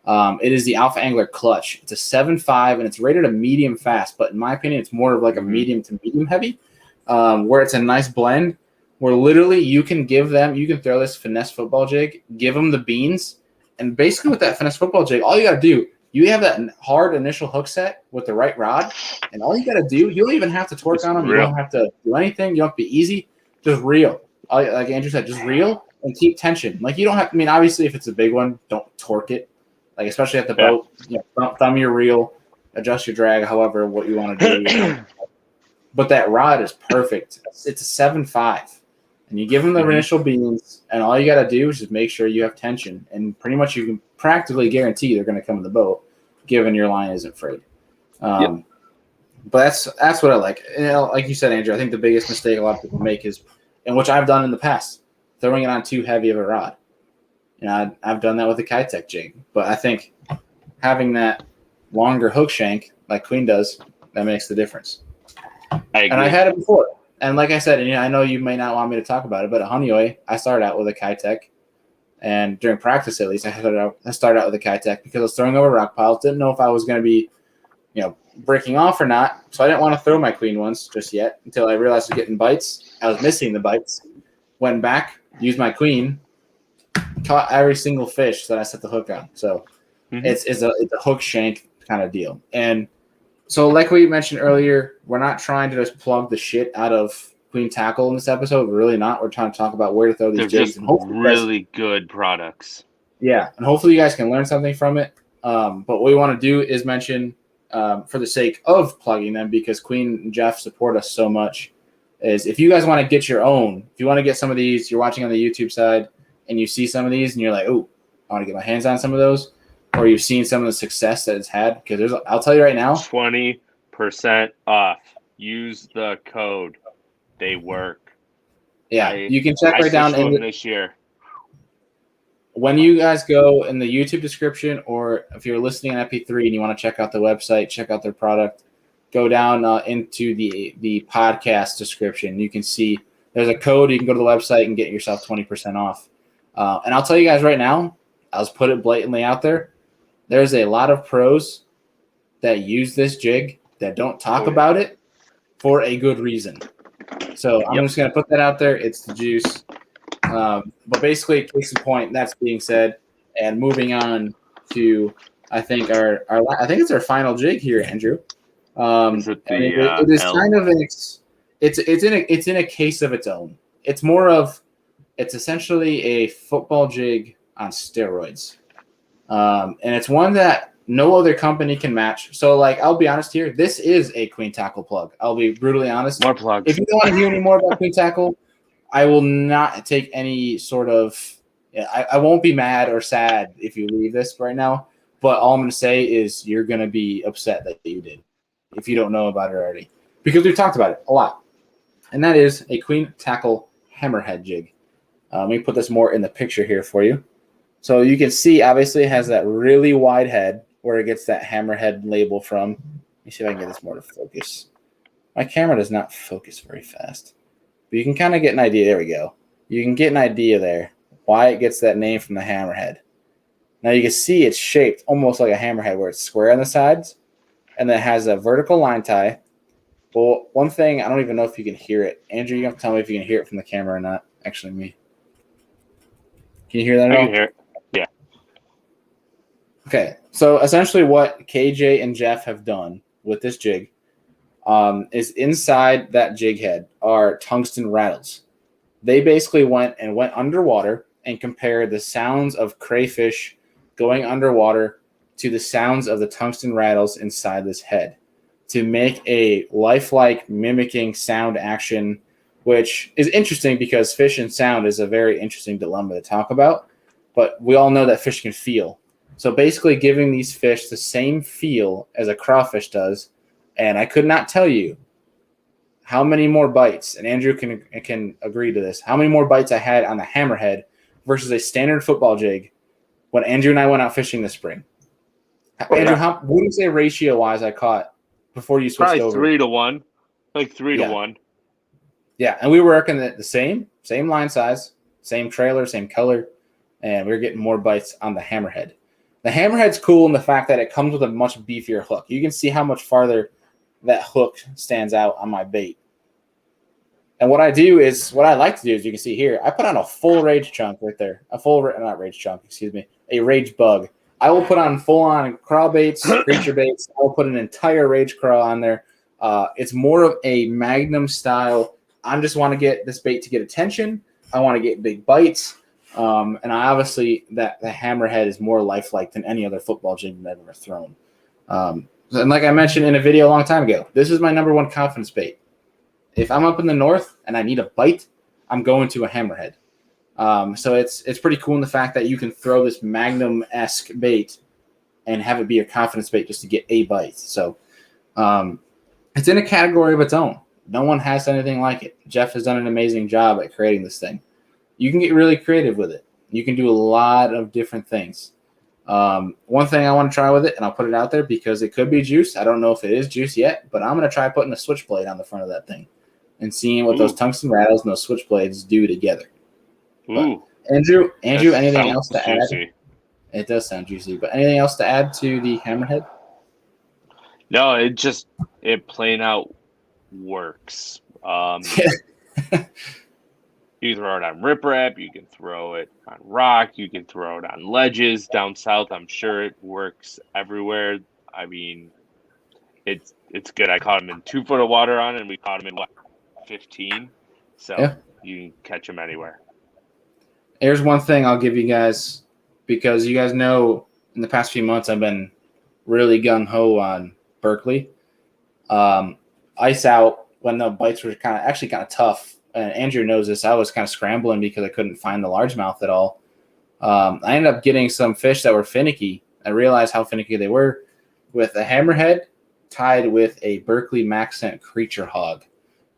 Speaker 1: It is the Alpha Angler Clutch. It's a 7.5 and it's rated a medium fast, but in my opinion, it's more of like a medium to medium heavy, where it's a nice blend where literally you can throw this finesse football jig, give them the beans. And basically with that finesse football jig, all you got to do, you have that hard initial hook set with the right rod, and all you got to do, you don't even have to torque on them. You don't have to do anything. You don't have to be easy. Just reel. Like Andrew said, just reel and keep tension. Like you don't have, obviously if it's a big one, don't torque it. Like especially at the boat, thumb your reel, adjust your drag, however, what you want to do. But that rod is perfect. It's a 7.5. And you give them the initial beans, and all you got to do is just make sure you have tension. And pretty much you can practically guarantee they're going to come in the boat, given your line isn't frayed. But that's what I like. Like you said, Andrew, I think the biggest mistake a lot of people make is, and which I've done in the past, throwing it on too heavy of a rod. I've done that with the kayak jig. But I think having that longer hook shank, like Queen does, that makes the difference.
Speaker 2: I agree.
Speaker 1: And I had it before. And like I said, and I know you may not want me to talk about it, but at Honeyway, I started out with a kayak, and during practice at least, I started out with a kayak because I was throwing over rock piles. Didn't know if I was going to be, breaking off or not, so I didn't want to throw my Queen ones just yet until I realized I was getting bites. I was missing the bites. Went back, used my Queen, caught every single fish that I set the hook on. So it's a hook shank kind of deal. And so, like we mentioned earlier, we're not trying to just plug the shit out of Queen Tackle in this episode. We're really not. We're trying to talk about where to throw these
Speaker 2: They're
Speaker 1: jigs.
Speaker 2: just
Speaker 1: And hopefully
Speaker 2: really good products.
Speaker 1: Yeah, and hopefully you guys can learn something from it. But what we want to do is mention, for the sake of plugging them, because Queen and Jeff support us so much, is if you guys want to get your own, if you want to get some of these, you're watching on the YouTube side, and you see some of these, and you're like, oh, I want to get my hands on some of those, or you've seen some of the success that it's had, because I'll tell you right now,
Speaker 2: 20% off. Use the code. They work.
Speaker 1: Yeah, you can check right down in
Speaker 2: this year.
Speaker 1: When you guys go in the YouTube description, or if you're listening on MP3 and you want to check out the website, check out their product, go down into the podcast description. You can see there's a code. You can go to the website and get yourself 20% off. And I'll tell you guys right now, I'll just put it blatantly out there. There's a lot of pros that use this jig that don't talk about it for a good reason. So I'm just going to put that out there. It's the juice. But basically, case in point, that's being said, and moving on to, I think I think it's our final jig here, Andrew.
Speaker 2: Is it the
Speaker 1: it is
Speaker 2: L?
Speaker 1: kind of it's in a case of its own. It's essentially a football jig on steroids, and it's one that no other company can match. So, like, I'll be honest here, this is a Queen Tackle plug. I'll be brutally honest.
Speaker 2: More plugs.
Speaker 1: If you don't want to hear any more about Queen Tackle, I will not take any sort of I won't be mad or sad if you leave this right now, but all I'm going to say is you're going to be upset that you did if you don't know about it already, because we've talked about it a lot. And that is a Queen Tackle hammerhead jig. Let me put this more in the picture here for you. So you can see, obviously, it has that really wide head where it gets that hammerhead label from. Let me see if I can get this more to focus. My camera does not focus very fast. But you can kind of get an idea. There we go. You can get an idea there why it gets that name from the hammerhead. Now you can see it's shaped almost like a hammerhead where it's square on the sides, and then it has a vertical line tie. Well, one thing, I don't even know if you can hear it. Andrew, you have to tell me if you can hear it from the camera or not. Actually, me. Can you hear that at all?
Speaker 2: I can hear it. Yeah.
Speaker 1: Okay, so essentially what KJ and Jeff have done with this jig is inside that jig head are tungsten rattles. They basically went underwater and compared the sounds of crayfish going underwater to the sounds of the tungsten rattles inside this head to make a lifelike mimicking sound action, which is interesting because fish and sound is a very interesting dilemma to talk about. But we all know that fish can feel. So basically giving these fish the same feel as a crawfish does. And I could not tell you how many more bites, and Andrew can agree to this, how many more bites I had on the hammerhead versus a standard football jig when Andrew and I went out fishing this spring. Andrew, what do you say ratio-wise I caught before you switched over?
Speaker 2: 3 to 1. Like 3 to 1.
Speaker 1: Yeah, and we were working the same line size, same trailer, same color, and we were getting more bites on the hammerhead. The hammerhead's cool in the fact that it comes with a much beefier hook. You can see how much farther that hook stands out on my bait. And what I like to do is, you can see here, I put on a full rage chunk right there. A rage bug. I will put on full-on crawl baits, creature baits. I will put an entire rage crawl on there. It's more of a Magnum style. I just want to get this bait to get attention. I want to get big bites. And I obviously, the hammerhead is more lifelike than any other football jig I've ever thrown. And like I mentioned in a video a long time ago, this is my number one confidence bait. If I'm up in the north and I need a bite, I'm going to a hammerhead. So it's pretty cool in the fact that you can throw this Magnum-esque bait and have it be your confidence bait just to get a bite. So it's in a category of its own. No one has anything like it. Jeff has done an amazing job at creating this thing. You can get really creative with it. You can do a lot of different things. One thing I want to try with it, and I'll put it out there because it could be juice. I don't know if it is juice yet, but I'm going to try putting a switchblade on the front of that thing and seeing what those tungsten rattles and those switchblades do together. But Andrew, anything else to add? It does sound juicy, but anything else to add to the hammerhead?
Speaker 2: No, it plain out works. You can throw it on riprap, you can throw it on rock, you can throw it on ledges. Down south, I'm sure it works everywhere. I mean, it's good. I caught them in 2 foot of water on it, and we caught them in 15. So
Speaker 1: Yeah.
Speaker 2: you can catch them anywhere.
Speaker 1: Here's one thing I'll give you guys, because you guys know in the past few months I've been really gung-ho on Berkeley. Ice out when the bites were kind of tough. And Andrew knows this. I was kind of scrambling because I couldn't find the largemouth at all. I ended up getting some fish that were finicky. I realized how finicky they were with a hammerhead tied with a Berkeley Max Scent creature hog,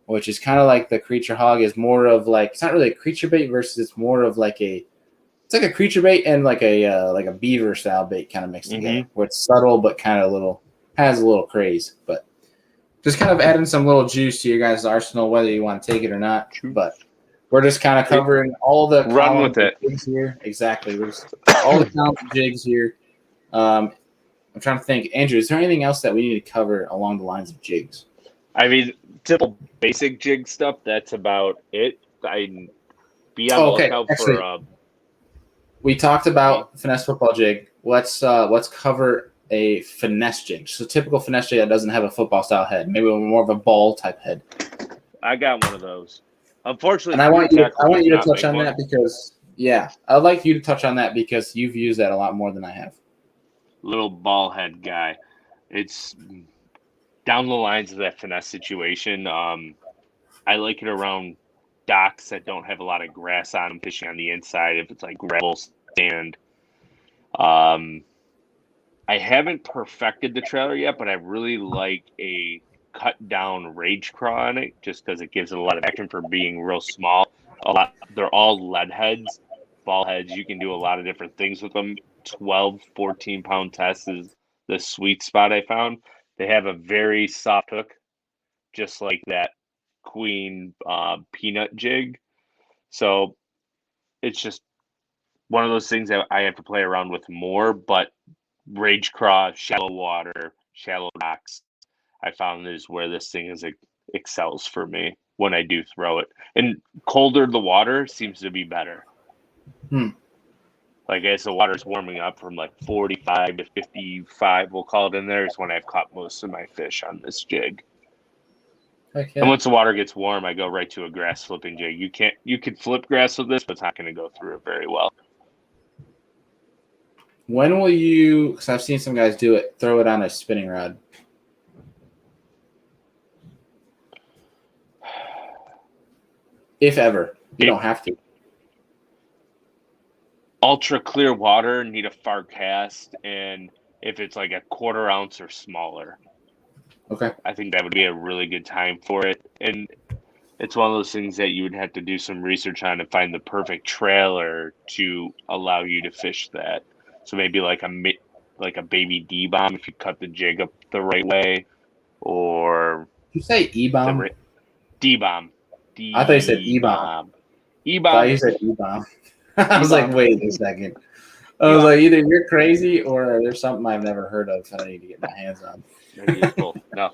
Speaker 1: which is kind of like the creature hog is more of like, it's not really a creature bait versus it's more of like it's like a creature bait and like a beaver style bait kind of mixed together, where it's subtle but kind of has a little craze. But just kind of adding some little juice to your guys' arsenal, whether you want to take it or not. But we're just kind of covering all the
Speaker 2: run with it
Speaker 1: jigs here. Exactly. We're just all the columns of jigs here. I'm trying to think. Andrew, is there anything else that we need to cover along the lines of jigs?
Speaker 2: I mean, typical basic jig stuff. That's about it. Be on the lookout for.
Speaker 1: We talked about finesse football jig. Let's cover a finesse jig. So typical finesse jig that doesn't have a football style head, maybe more of a ball type head.
Speaker 2: I got one of those. Unfortunately,
Speaker 1: and I want you to touch on that because I'd like you to touch on that because you've used that a lot more than I have.
Speaker 2: Little ball head guy. It's down the lines of that finesse situation. I like it around docks that don't have a lot of grass on them, fishing on the inside. If it's like gravel sand. I haven't perfected the trailer yet, but I really like a cut down rage craw on it just because it gives it a lot of action for being real small. They're all lead heads, ball heads. You can do a lot of different things with them. 12, 14-pound test is the sweet spot I found. They have a very soft hook, just like that Queen peanut jig. So it's just one of those things that I have to play around with more, but rage craw, shallow water, shallow docks, I found is where this thing excels for me when I do throw it. And colder the water seems to be better. Like as the water's warming up from like 45 to 55, we'll call it in there, is when I've caught most of my fish on this jig. Okay. And once the water gets warm, I go right to a grass flipping jig. You can flip grass with this, but it's not going to go through it very well.
Speaker 1: When will you, because I've seen some guys do it, throw it on a spinning rod? If ever. You don't have to.
Speaker 2: Ultra clear water, need a far cast, and if it's like a 1/4 ounce or smaller.
Speaker 1: Okay.
Speaker 2: I think that would be a really good time for it. And it's one of those things that you would have to do some research on to find the perfect trailer to allow you to fish that. So maybe like a baby D-bomb if you cut the jig up the right way, or
Speaker 1: did you say E-bomb?
Speaker 2: D-bomb.
Speaker 1: I thought you said E-bomb.
Speaker 2: E-bomb.
Speaker 1: I thought you said E-bomb. I was like, wait a second. I was like, either you're crazy or there's something I've never heard of that I need to get my hands on.
Speaker 2: Maybe it's both. No.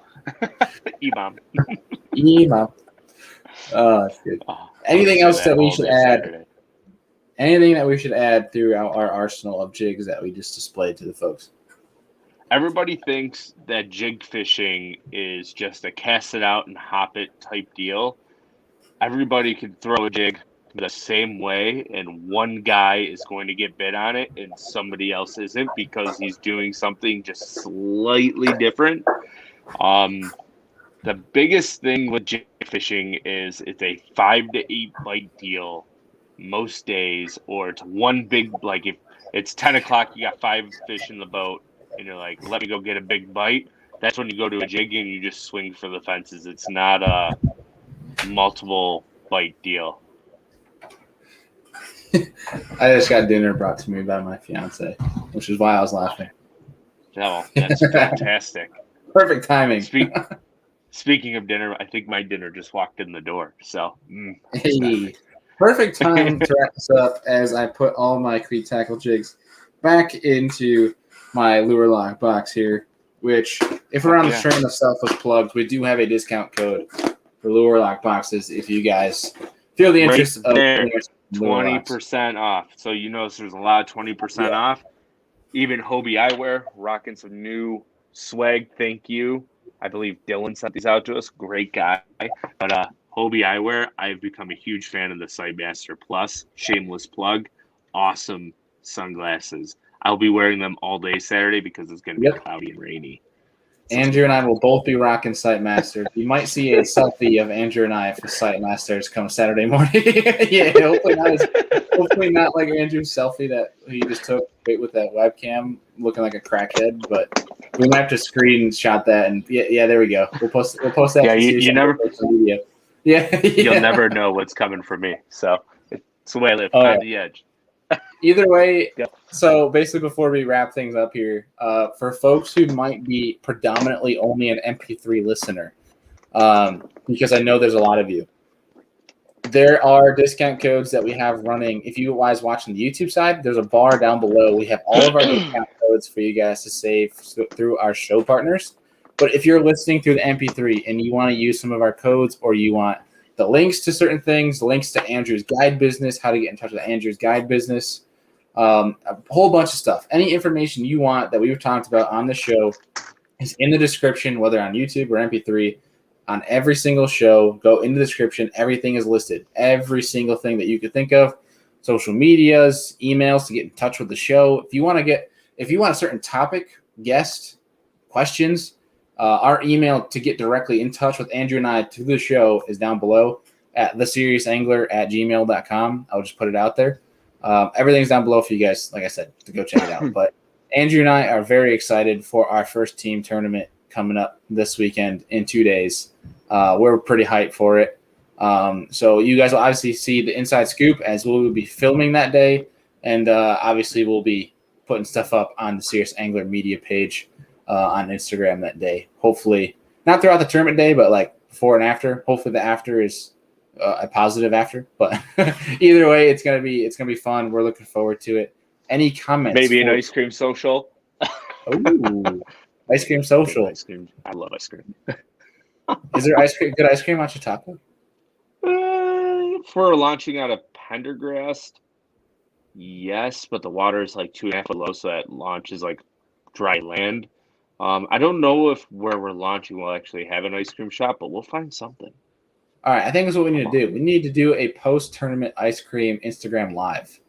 Speaker 2: E-bomb.
Speaker 1: E-bomb. Oh, that's good. Anything else that we should add? Saturday. Anything that we should add throughout our arsenal of jigs that we just displayed to the folks?
Speaker 2: Everybody thinks that jig fishing is just a cast it out and hop it type deal. Everybody can throw a jig the same way, and one guy is going to get bit on it and somebody else isn't because he's doing something just slightly different. The biggest thing with jig fishing is it's a 5 to 8 bite deal most days, or it's one big, like if it's 10 o'clock, you got 5 fish in the boat and you're like, let me go get a big bite. That's when you go to a jig and you just swing for the fences. It's not a multiple bite deal.
Speaker 1: I just got dinner brought to me by my fiance, which is why I was laughing.
Speaker 2: Oh, that's fantastic.
Speaker 1: Perfect timing.
Speaker 2: Speaking of dinner, I think my dinner just walked in the door. So,
Speaker 1: hey, perfect time to wrap this up as I put all my Creek Tackle jigs back into my lure lock box here, which, if we're on the train of selfless plugs, we do have a discount code for lure lock boxes if you guys feel the interest of
Speaker 2: 20% off. So you notice there's a lot of 20% off. Even Hobie Eyewear rocking some new swag, thank you. I believe Dylan sent these out to us. Great guy. But Hobie Eyewear, I've become a huge fan of the Sightmaster Plus. Shameless plug. Awesome sunglasses. I'll be wearing them all day Saturday because it's going to be cloudy and rainy. So
Speaker 1: Andrew and I will both be rocking Sightmaster. You might see a selfie of Andrew and I for Sightmasters come Saturday morning. Yeah, hopefully not like Andrew's selfie that he just took with that webcam looking like a crackhead, but we might have to screenshot that and yeah, there we go. We'll post that.
Speaker 2: Yeah, you never.
Speaker 1: Media. Yeah,
Speaker 2: You'll never know what's coming from me. So it's the way I live on the edge.
Speaker 1: Either way, so basically before we wrap things up here, for folks who might be predominantly only an MP3 listener, because I know there's a lot of you, there are discount codes that we have running. If you guys watching the YouTube side, there's a bar down below. We have all of our discount codes for you guys to save through our show partners. But if you're listening through the MP3 and you want to use some of our codes, or you want the links to certain things, the links to Andrew's guide business, how to get in touch with Andrew's guide business, a whole bunch of stuff. Any information you want that we've talked about on the show is in the description, whether on YouTube or MP3. On every single show, go in the description. Everything is listed. Every single thing that you could think of. Social medias, emails to get in touch with the show. If you want a certain topic, guest, questions, our email to get directly in touch with Andrew and I to the show is down below at theseriousangler@gmail.com. I'll just put it out there. Everything's down below for you guys, like I said, to go check it out. But Andrew and I are very excited for our first team tournament coming up this weekend in 2 days. We're pretty hyped for it. So you guys will obviously see the inside scoop as we will be filming that day. And obviously we'll be putting stuff up on the Serious Angler media page on Instagram that day. Hopefully not throughout the tournament day, but like before and after. Hopefully the after is a positive after, but either way, it's gonna be fun. We're looking forward to it. Any comments?
Speaker 2: Maybe an ice cream social.
Speaker 1: Ooh, ice cream social.
Speaker 2: Ice cream. I love ice cream.
Speaker 1: Is there good ice cream on Chautauqua?
Speaker 2: For launching out of Pendergrast, yes, but the water is like 2.5 foot low, so that launch is like dry land. I don't know if where we're launching will actually have an ice cream shop, but we'll find something.
Speaker 1: All right, I think that's what we need to do. We need to do a post-tournament ice cream Instagram live.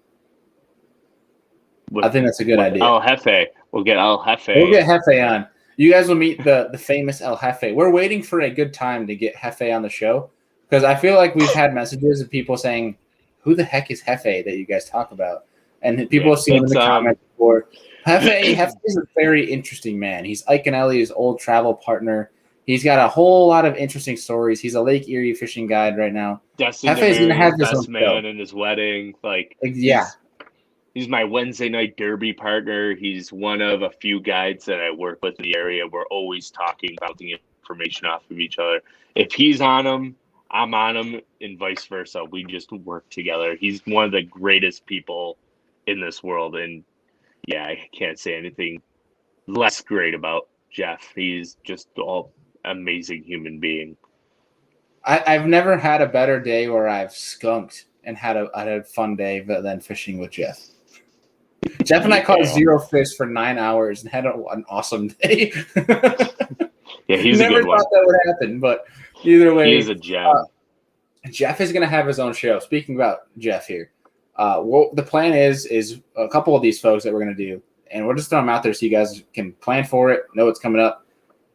Speaker 1: I think that's a good idea.
Speaker 2: El Jefe. We'll get El Jefe.
Speaker 1: We'll get Jefe on. You guys will meet the famous El Jefe. We're waiting for a good time to get Jefe on the show because I feel like we've had messages of people saying, who the heck is Jefe that you guys talk about? And people have seen in the comments before. Jefe is a very interesting man. He's Ike and Ellie's old travel partner. He's got a whole lot of interesting stories. He's a Lake Erie fishing guide right now.
Speaker 2: Jefe is going to have his best man in his wedding. He's my Wednesday night derby partner. He's one of a few guides that I work with in the area. We're always talking, bouncing information off of each other. If he's on him, I'm on him, and vice versa. We just work together. He's one of the greatest people in this world. And, yeah, I can't say anything less great about Jeff. He's just all amazing human being.
Speaker 1: I've never had a better day where I've skunked and had a fun day than fishing with Jeff. Jeff and I caught 0 fish for 9 hours and had an awesome day.
Speaker 2: Yeah, he's a good one.
Speaker 1: Never thought that would happen, but either way,
Speaker 2: he is a gem.
Speaker 1: Jeff is going to have his own show. Speaking about Jeff here, the plan is a couple of these folks that we're going to do, and we'll just throw them out there so you guys can plan for it, know what's coming up.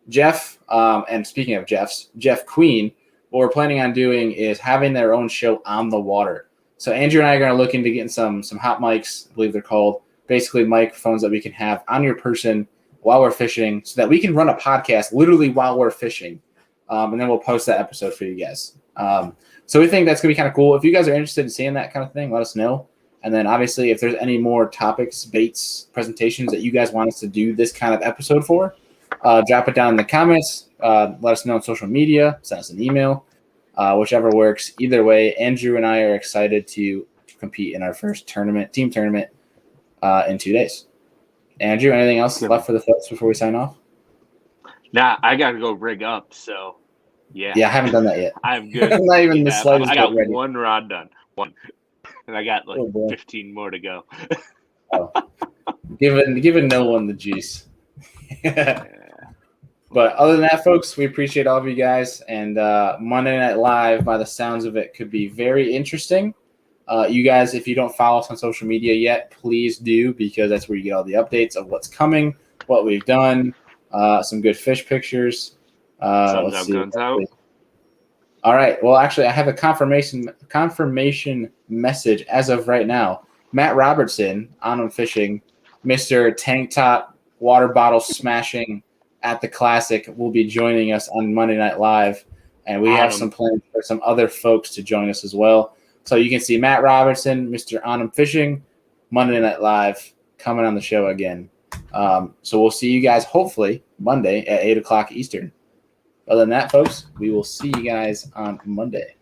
Speaker 1: Jeff, and speaking of Jeff Queen, what we're planning on doing is having their own show on the water. So Andrew and I are going to look into getting some hot mics, I believe they're called, basically microphones that we can have on your person while we're fishing so that we can run a podcast literally while we're fishing. And then we'll post that episode for you guys. So we think that's going to be kind of cool. If you guys are interested in seeing that kind of thing, let us know. And then obviously if there's any more topics, baits, presentations that you guys want us to do this kind of episode for, drop it down in the comments. Let us know on social media. Send us an email. Whichever works. Either way, Andrew and I are excited to compete in our first team tournament in 2 days. Andrew, anything else left for the folks before we sign off?
Speaker 2: Nah, I got to go rig up, so yeah.
Speaker 1: Yeah, I haven't done that yet.
Speaker 2: I'm good.
Speaker 1: I'm not even the slightest.
Speaker 2: I got
Speaker 1: ready.
Speaker 2: one rod done. One. And I got 15 more to go.
Speaker 1: Oh. Giving no one the juice. But other than that, folks, we appreciate all of you guys. And Monday Night Live, by the sounds of it, could be very interesting. You guys, if you don't follow us on social media yet, please do, because that's where you get all the updates of what's coming, what we've done, some good fish pictures.
Speaker 2: Sun's
Speaker 1: Let's
Speaker 2: out,
Speaker 1: see.
Speaker 2: guns out.
Speaker 1: All right. Well, actually, I have a confirmation message as of right now. Matt Robertson, on Fishing, Mr. Tank Top water bottle smashing at the Classic, will be joining us on Monday Night Live, and we have some plans for some other folks to join us as well. So you can see Matt Robertson, Mr. On Fishing, Monday Night Live coming on the show again. So we'll see you guys hopefully Monday at 8 o'clock Eastern. Other than that, folks, we will see you guys on Monday.